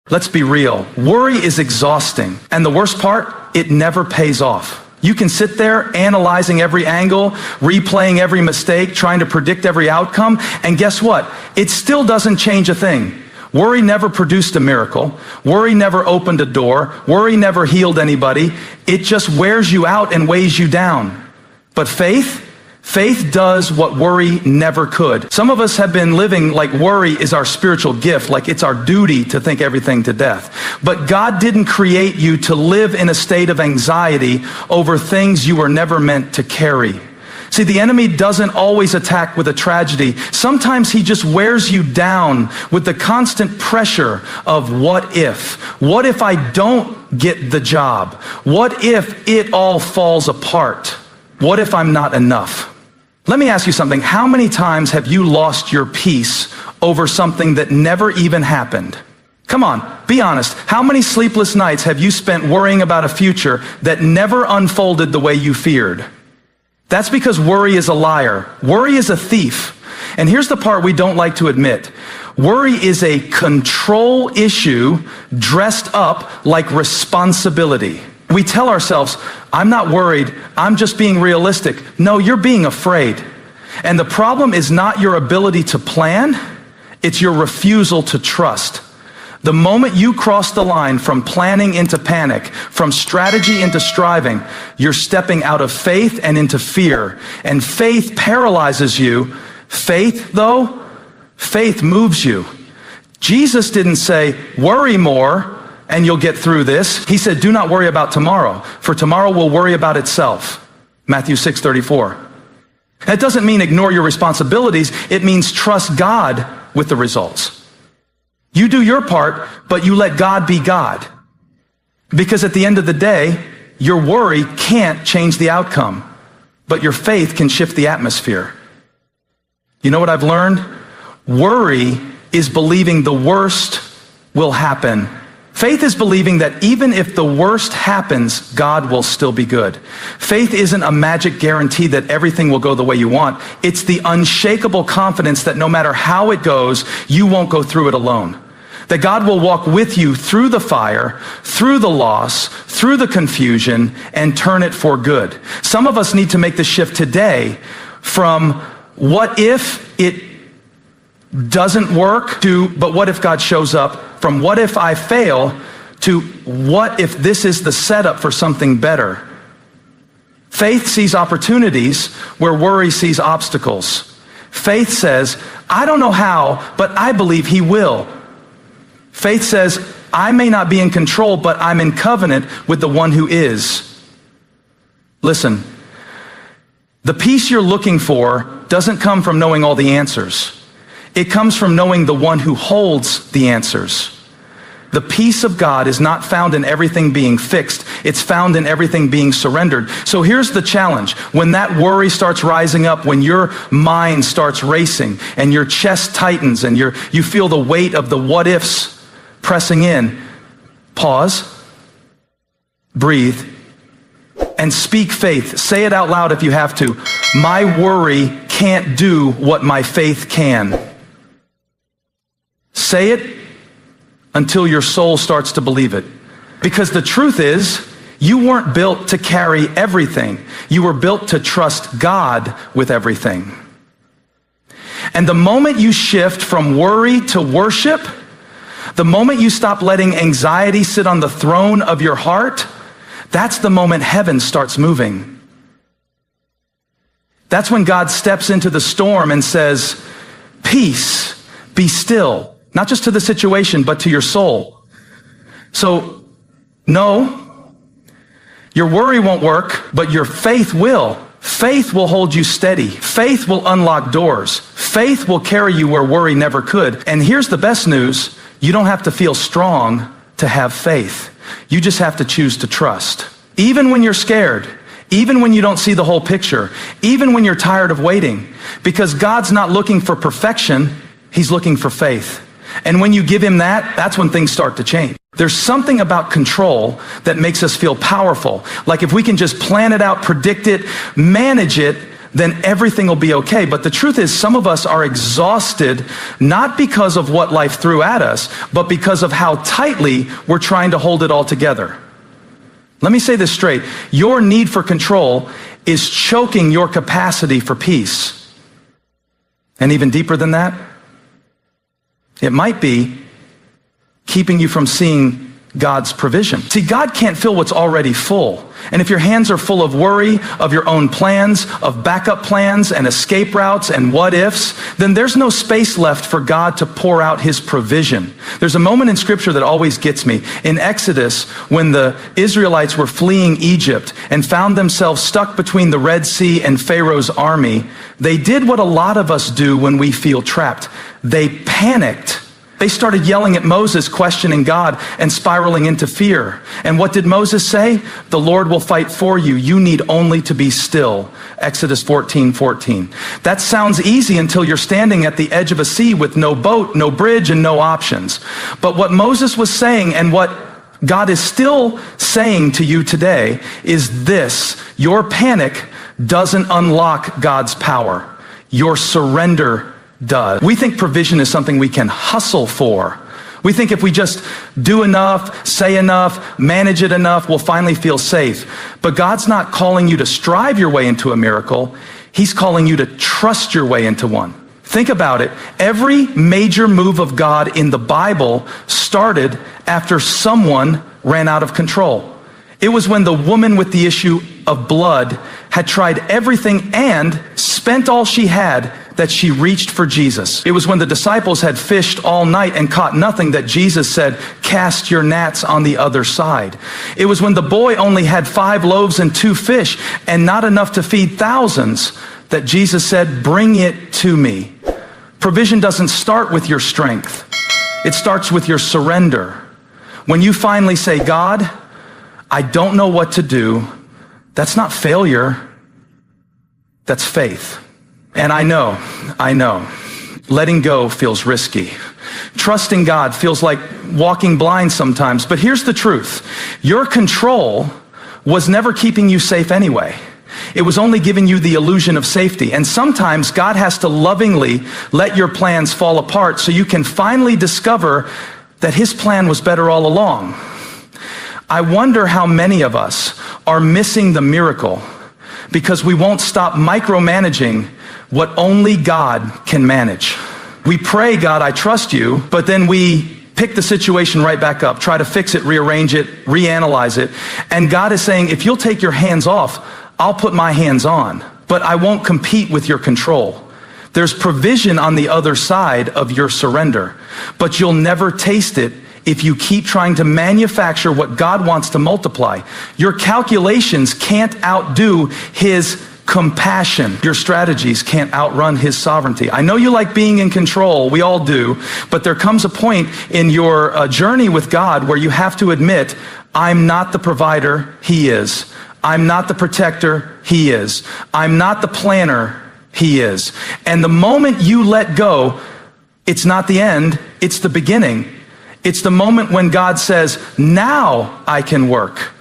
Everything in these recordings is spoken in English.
Let's be real. Worry is exhausting. And the worst part, it never pays off. You can sit there analyzing every angle, replaying every mistake, trying to predict every outcome, and guess what? It still doesn't change a thing. Worry never produced a miracle. Worry never opened a door. Worry never healed anybody. It just wears you out and weighs you down. But faith does what worry never could. Some of us have been living like worry is our spiritual gift, like it's our duty to think everything to death. But God didn't create you to live in a state of anxiety over things you were never meant to carry. See, the enemy doesn't always attack with a tragedy. Sometimes he just wears you down with the constant pressure of what if? What if I don't get the job? What if it all falls apart? What if I'm not enough? Let me ask you something. How many times have you lost your peace over something that never even happened? Come on, be honest. How many sleepless nights have you spent worrying about a future that never unfolded the way you feared? That's because worry is a liar. Worry is a thief. And here's the part we don't like to admit. Worry is a control issue dressed up like responsibility. We tell ourselves, I'm not worried, I'm just being realistic. No, you're being afraid. And the problem is not your ability to plan, it's your refusal to trust. The moment you cross the line from planning into panic, from strategy into striving, you're stepping out of faith and into fear. And faith paralyzes you. Faith, though, faith moves you. Jesus didn't say, worry more and you'll get through this. He said, do not worry about tomorrow, for tomorrow will worry about itself. Matthew 6:34. That doesn't mean ignore your responsibilities. It means trust God with the results. You do your part, but you let God be God. Because at the end of the day, your worry can't change the outcome, but your faith can shift the atmosphere. You know what I've learned? Worry is believing the worst will happen. Faith is believing that even if the worst happens, God will still be good. Faith isn't a magic guarantee that everything will go the way you want. It's the unshakable confidence that no matter how it goes, you won't go through it alone. That God will walk with you through the fire, through the loss, through the confusion, and turn it for good. Some of us need to make the shift today from what if it doesn't work to, but what if God shows up? From what if I fail to what if this is the setup for something better? Faith sees opportunities where worry sees obstacles. Faith says, I don't know how, but I believe he will. Faith says, I may not be in control, but I'm in covenant with the one who is. Listen, the peace you're looking for doesn't come from knowing all the answers. It comes from knowing the one who holds the answers. The peace of God is not found in everything being fixed. It's found in everything being surrendered. So here's the challenge. When that worry starts rising up, when your mind starts racing and your chest tightens and you feel the weight of the what ifs pressing in, pause, breathe, and speak faith. Say it out loud if you have to. My worry can't do what my faith can. Say it until your soul starts to believe it. Because the truth is, you weren't built to carry everything. You were built to trust God with everything. And the moment you shift from worry to worship, the moment you stop letting anxiety sit on the throne of your heart, that's the moment heaven starts moving. That's when God steps into the storm and says, peace, be still. Not just to the situation, but to your soul. So, no, your worry won't work, but your faith will. Faith will hold you steady. Faith will unlock doors. Faith will carry you where worry never could. And here's the best news. You don't have to feel strong to have faith. You just have to choose to trust. Even when you're scared, even when you don't see the whole picture, even when you're tired of waiting, because God's not looking for perfection, he's looking for faith. And when you give him that, that's when things start to change. There's something about control that makes us feel powerful. Like if we can just plan it out, predict it, manage it, then everything will be okay. But the truth is, some of us are exhausted, not because of what life threw at us, but because of how tightly we're trying to hold it all together. Let me say this straight. Your need for control is choking your capacity for peace. And even deeper than that, it might be keeping you from seeing God's provision. See, God can't fill what's already full. And if your hands are full of worry, of your own plans, of backup plans and escape routes and what ifs, then there's no space left for God to pour out his provision. There's a moment in Scripture that always gets me. In Exodus, when the Israelites were fleeing Egypt and found themselves stuck between the Red Sea and Pharaoh's army, they did what a lot of us do when we feel trapped. They panicked. They started yelling at Moses, questioning God, and spiraling into fear. And what did Moses say? The Lord will fight for you. You need only to be still. Exodus 14:14. That sounds easy until you're standing at the edge of a sea with no boat, no bridge, and no options. But what Moses was saying, and what God is still saying to you today, is this: your panic doesn't unlock God's power. Your surrender does. We think provision is something we can hustle for. We think if we just do enough, say enough, manage it enough, we'll finally feel safe. But God's not calling you to strive your way into a miracle. He's calling you to trust your way into one. Think about it. Every major move of God in the Bible started after someone ran out of control. It was when the woman with the issue of blood had tried everything and spent all she had that she reached for Jesus. It was when the disciples had fished all night and caught nothing that Jesus said, cast your nets on the other side. It was when the boy only had 5 loaves and 2 fish and not enough to feed thousands that Jesus said, bring it to me. Provision doesn't start with your strength. It starts with your surrender. When you finally say, God, I don't know what to do, that's not failure, that's faith. And I know, letting go feels risky. Trusting God feels like walking blind sometimes. But here's the truth. Your control was never keeping you safe anyway. It was only giving you the illusion of safety. And sometimes God has to lovingly let your plans fall apart so you can finally discover that his plan was better all along. I wonder how many of us are missing the miracle because we won't stop micromanaging what only God can manage. We pray, God, I trust you, but then we pick the situation right back up, try to fix it, rearrange it, reanalyze it. And God is saying, if you'll take your hands off, I'll put my hands on, but I won't compete with your control. There's provision on the other side of your surrender, but you'll never taste it if you keep trying to manufacture what God wants to multiply. Your calculations can't outdo his compassion. Your strategies can't outrun his sovereignty. I know you like being in control, we all do, but there comes a point in your journey with God where you have to admit, I'm not the provider, he is. I'm not the protector, he is. I'm not the planner, he is. And the moment you let go, it's not the end, it's the beginning. It's the moment when God says, now I can work.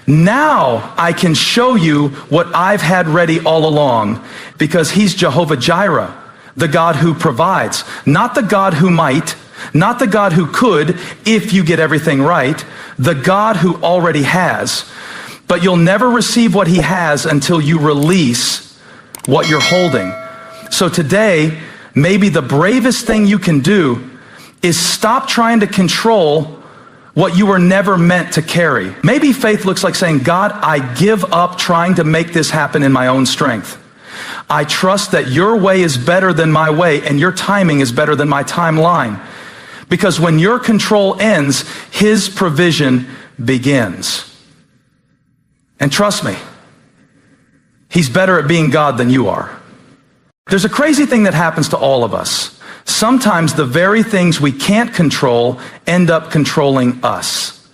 Now I can show you what I've had ready all along, because he's Jehovah Jireh, the God who provides, not the God who might, not the God who could if you get everything right, the God who already has. But you'll never receive what he has until you release what you're holding. So today, maybe the bravest thing you can do is stop trying to control what you were never meant to carry. Maybe faith looks like saying, God, I give up trying to make this happen in my own strength. I trust that your way is better than my way and your timing is better than my timeline. Because when your control ends, his provision begins. And trust me, he's better at being God than you are. There's a crazy thing that happens to all of us. Sometimes the very things we can't control end up controlling us.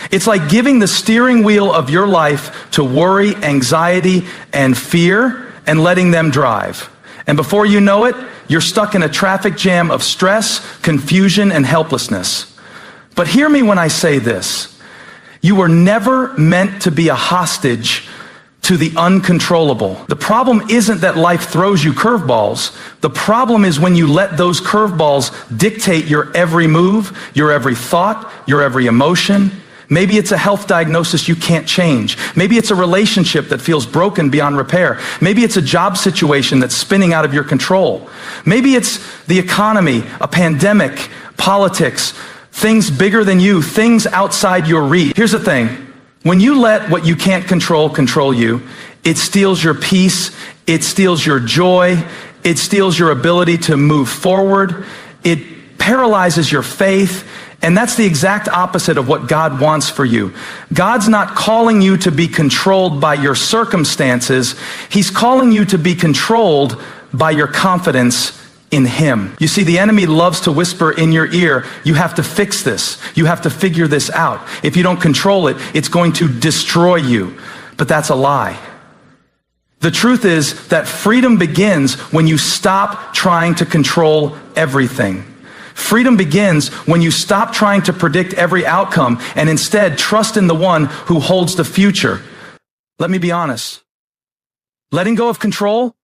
It's like giving the steering wheel of your life to worry, anxiety, and fear and letting them drive. And before you know it, you're stuck in a traffic jam of stress, confusion, and helplessness. But hear me when I say this. You were never meant to be a hostage to the uncontrollable. The problem isn't that life throws you curveballs. The problem is when you let those curveballs dictate your every move, your every thought, your every emotion. Maybe it's a health diagnosis you can't change. Maybe it's a relationship that feels broken beyond repair. Maybe it's a job situation that's spinning out of your control. Maybe it's the economy, a pandemic, politics, things bigger than you, things outside your reach. Here's the thing. When you let what you can't control you, it steals your peace, it steals your joy, it steals your ability to move forward, it paralyzes your faith, and that's the exact opposite of what God wants for you. God's not calling you to be controlled by your circumstances, He's calling you to be controlled by your confidence in Him. You see, the enemy loves to whisper in your ear, you have to fix this. You have to figure this out. If you don't control it, it's going to destroy you. But that's a lie. The truth is that freedom begins when you stop trying to control everything. Freedom begins when you stop trying to predict every outcome and instead trust in the one who holds the future. Let me be honest. Letting go of control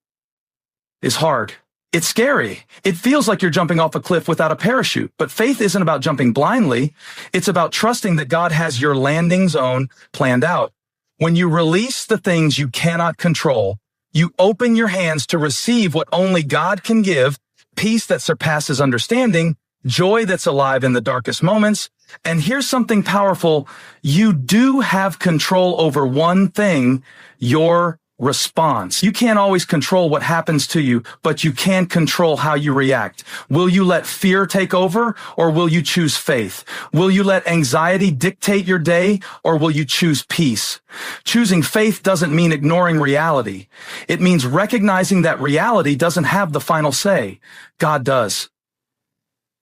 is hard. It's scary. It feels like you're jumping off a cliff without a parachute, but faith isn't about jumping blindly. It's about trusting that God has your landing zone planned out. When you release the things you cannot control, you open your hands to receive what only God can give, peace that surpasses understanding, joy that's alive in the darkest moments. And here's something powerful. You do have control over one thing, your response. You can't always control what happens to you, but you can control how you react. Will you let fear take over, or will you choose faith? Will you let anxiety dictate your day, or will you choose peace? Choosing faith doesn't mean ignoring reality. It means recognizing that reality doesn't have the final say. God does.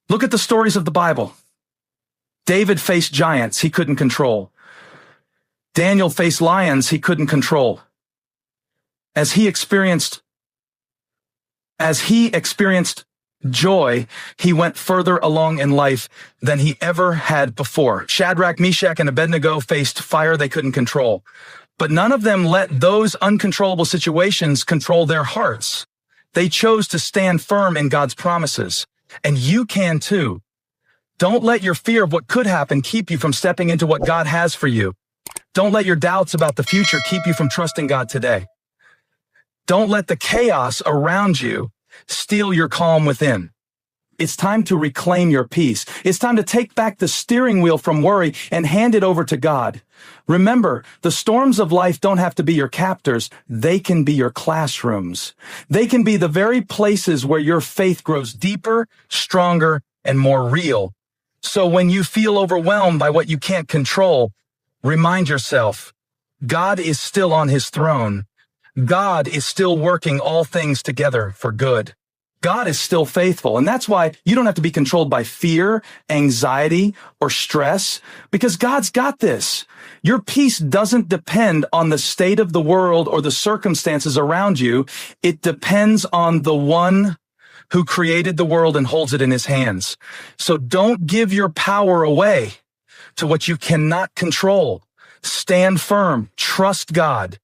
Look at the stories of the Bible. David faced giants he couldn't control. Daniel faced lions he couldn't control. As he experienced joy, he went further along in life than he ever had before. Shadrach, Meshach, and Abednego faced fire they couldn't control. But none of them let those uncontrollable situations control their hearts. They chose to stand firm in God's promises. And you can too. Don't let your fear of what could happen keep you from stepping into what God has for you. Don't let your doubts about the future keep you from trusting God today. Don't let the chaos around you steal your calm within. It's time to reclaim your peace. It's time to take back the steering wheel from worry and hand it over to God. Remember, the storms of life don't have to be your captors. They can be your classrooms. They can be the very places where your faith grows deeper, stronger, and more real. So when you feel overwhelmed by what you can't control, remind yourself, God is still on His throne. God is still working all things together for good. God is still faithful. And that's why you don't have to be controlled by fear, anxiety, or stress, because God's got this. Your peace doesn't depend on the state of the world or the circumstances around you. It depends on the one who created the world and holds it in His hands. So don't give your power away to what you cannot control. Stand firm, trust God,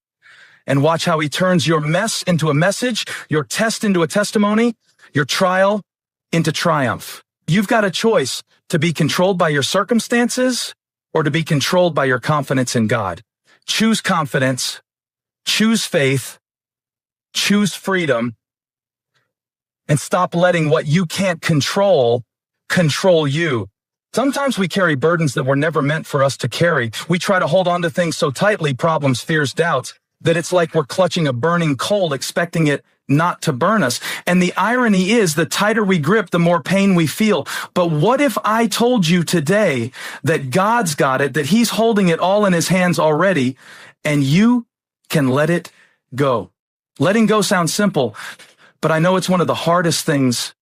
and watch how He turns your mess into a message, your test into a testimony, your trial into triumph. You've got a choice to be controlled by your circumstances or to be controlled by your confidence in God. Choose confidence, choose faith, choose freedom, and stop letting what you can't control you. Sometimes we carry burdens that were never meant for us to carry. We try to hold on to things so tightly, problems, fears, doubts, that it's like we're clutching a burning coal, expecting it not to burn us. And the irony is, the tighter we grip, the more pain we feel. But what if I told you today that God's got it, that He's holding it all in His hands already, and you can let it go? Letting go sounds simple, but I know it's one of the hardest things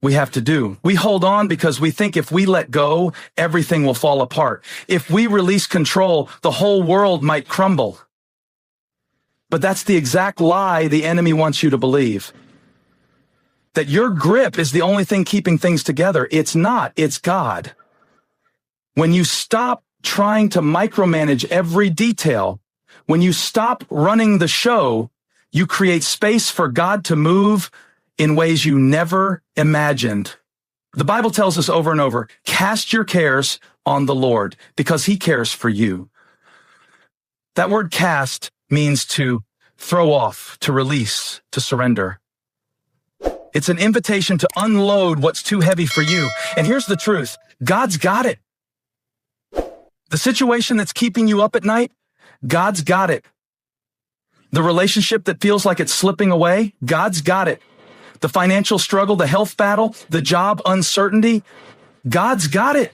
we have to do. We hold on because we think if we let go, everything will fall apart. If we release control, the whole world might crumble. But that's the exact lie the enemy wants you to believe. That your grip is the only thing keeping things together. It's not, it's God. When you stop trying to micromanage every detail, When you stop running the show, you create space for God to move in ways you never imagined. The Bible tells us over and over, cast your cares on the Lord because he cares for you. That word cast means to throw off, to release, to surrender. It's an invitation to unload what's too heavy for you. And here's the truth. God's got it. The situation that's keeping you up at night, God's got it. The relationship that feels like it's slipping away, God's got it. The financial struggle, the health battle, the job uncertainty, God's got it.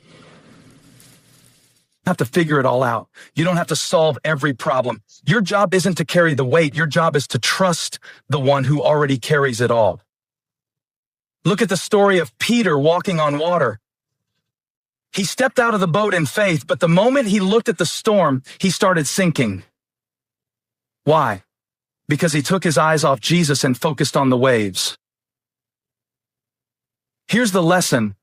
You have to figure it all out. You don't have to solve every problem. Your job isn't to carry the weight. Your job is to trust the one who already carries it all. Look at the story of Peter walking on water. He stepped out of the boat in faith, but the moment he looked at the storm, he started sinking. Why? Because he took his eyes off Jesus and focused on the waves. Here's the lesson.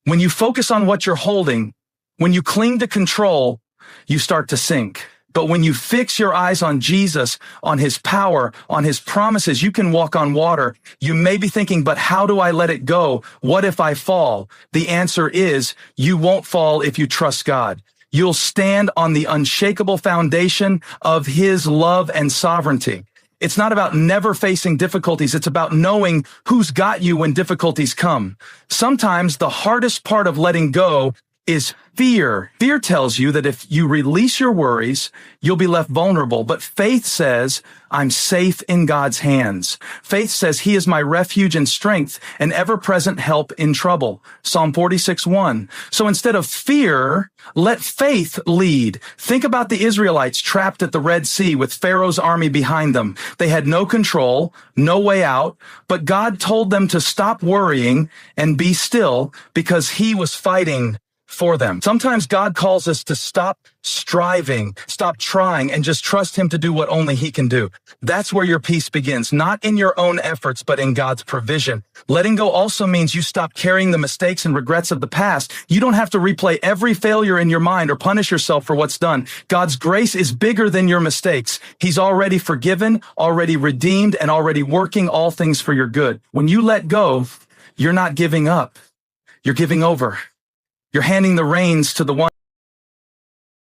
When you focus on what you're holding, when you cling to control, you start to sink. But when you fix your eyes on Jesus, on his power, on his promises, you can walk on water. You may be thinking, but how do I let it go? What if I fall? The answer is you won't fall if you trust God. You'll stand on the unshakable foundation of his love and sovereignty. It's not about never facing difficulties. It's about knowing who's got you when difficulties come. Sometimes the hardest part of letting go is fear. Fear tells you that if you release your worries, you'll be left vulnerable. But faith says, I'm safe in God's hands. Faith says he is my refuge and strength, an ever-present help in trouble. Psalm 46:1. So instead of fear, let faith lead. Think about the Israelites trapped at the Red Sea with Pharaoh's army behind them. They had no control, no way out, but God told them to stop worrying and be still because he was fighting for them. Sometimes God calls us to stop striving, stop trying, and just trust him to do what only he can do. That's where your peace begins, not in your own efforts, but in God's provision. Letting go also means you stop carrying the mistakes and regrets of the past. You don't have to replay every failure in your mind or punish yourself for what's done. God's grace is bigger than your mistakes. He's already forgiven, already redeemed, and already working all things for your good. When you let go, you're not giving up. You're giving over. You're handing the reins to the one